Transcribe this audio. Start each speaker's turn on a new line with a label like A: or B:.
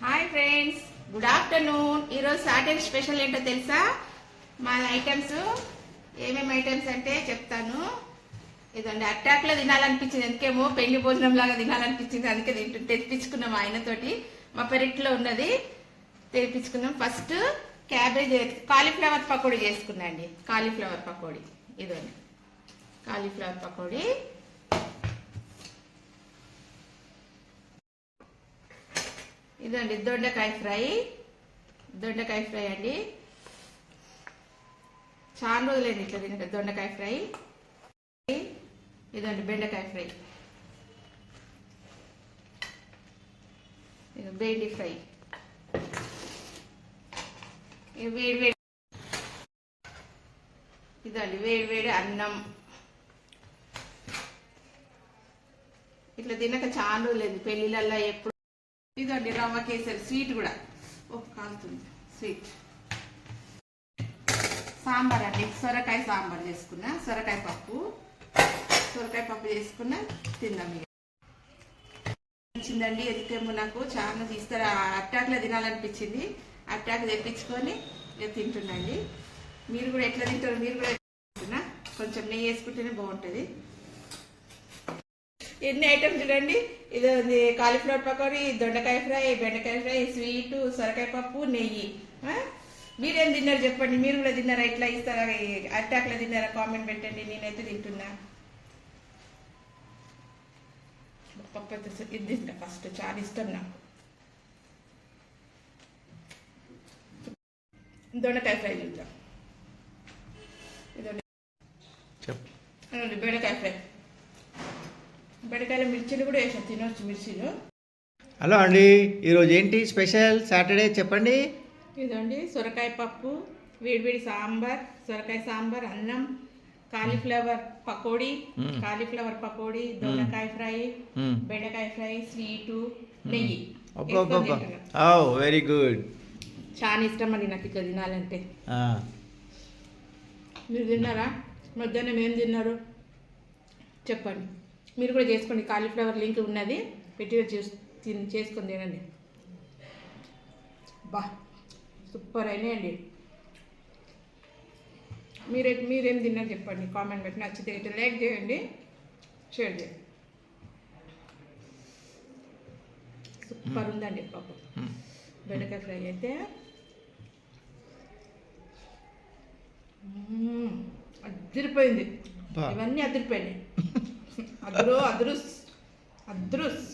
A: Hi friends, good afternoon. ఈరోజు Saturday special ఏంటో తెలుసా? మా ఐటమ్స్ ఏమేమి ఐటమ్స్ అంటే చెప్తాను. ఇదండి, అట్టాక్లో తినాలనిపించింది, ఎందుకేమో పెళ్లి భోజనం లాగా తినాలనిపించింది, అందుకే తెప్పించుకున్నాం. ఆయనతోటి మా పెరట్లో ఉన్నది తెప్పించుకున్నాం. ఫస్ట్ క్యాబేజ్ కాలీఫ్లవర్ పకోడీ చేసుకున్నా అండి. కాలీఫ్లవర్ పకోడీ, ఇదండి కాలీఫ్లవర్ పకోడీ. ఇదండి దొండకాయ ఫ్రై అండి. చాలా రోజులైంది ఇట్లా తినక దొండకాయ ఫ్రై. ఇదండి బెండకాయ ఫ్రై, బెండి ఫ్రై. వేడి వేడి ఇదండి వేడి వేడి అన్నం. ఇట్లా తినక చాలా రోజులేదు పెళ్లిళ్ళల్లో ఎప్పుడు. ఇదండి రవ్వ కేసరి స్వీట్ కూడా కాలుతుంది. స్వీట్ సాంబార్ అండి, సొరకాయ సాంబార్ చేసుకున్నా. సొరకాయ పప్పు చేసుకున్నా. తిందాం ఇక. నచ్చిందండి, ఎందుకేమో నాకు చాలా తీస్తారు. అట్టాక్లో తినాలనిపించింది, అట్టాక్ తెప్పించుకొని ఇక తింటుండండి. మీరు కూడా ఎట్లా తింటారు? మీరు కూడా తింటున్నా. కొంచెం నెయ్యి వేసుకుంటేనే బాగుంటుంది. ఎన్ని ఐటమ్స్ చూడండి. ఇది కాలీఫ్లవర్ పకోడీ, దొండకాయ ఫ్రై, బెండకాయ ఫ్రై, స్వీటు, సొరకాయ పప్పు, నెయ్యి. మీరేం తిన్నారు చెప్పండి? మీరు కూడా తిన్నారా? ఇట్లా ఇస్తారా? అట్టాక్లో తిన్నారా? కామెంట్ పెట్టండి. నేనైతే తింటున్నా. పప్పు అయితే ఇది తింటా ఫస్ట్, చాలా ఇష్టం నాకు. దొండకాయ ఫ్రై తింటా. ఇదండి బెండకాయ ఫ్రై. బెండకాయలు మిర్చిలు కూడా వేసాం, తినవచ్చు మిర్చిలు.
B: హలో అండి, ఈరోజు ఏంటి స్పెషల్ సాటర్డే చెప్పండి.
A: ఇదండి సొరకాయ పప్పు, వేడివేడి సాంబార్, సొరకాయ సాంబార్, అన్నం, కాలీఫ్లవర్ పకోడీ, దొండకాయ ఫ్రై, బెండకాయ ఫ్రై, స్వీటు, నెయ్యి.
B: Very good.
A: చాలా ఇష్టం అండి నాకు ఇట్లా తినాలంటే. మీరు తిన్నారా? మధ్యాహ్నం ఏం తిన్నారు చెప్పండి. మీరు కూడా చేసుకోండి. కాలీఫ్లవర్ లింక్ ఉన్నది, పెట్టి చేసుకొని తినండి. బా సూపర్ అయినాయండి. మీరేం తిన్నారు చెప్పండి, కామెంట్ పెట్టి. నచ్చితే ఇట్లా లైక్ చేయండి, షేర్ చేయండి. సూపర్ ఉందండి పాపం. బెండకాయ ఫ్రై అయితే అదిరిపోయింది. ఇవన్నీ అదిరిపోయినాయి. అద్రుస్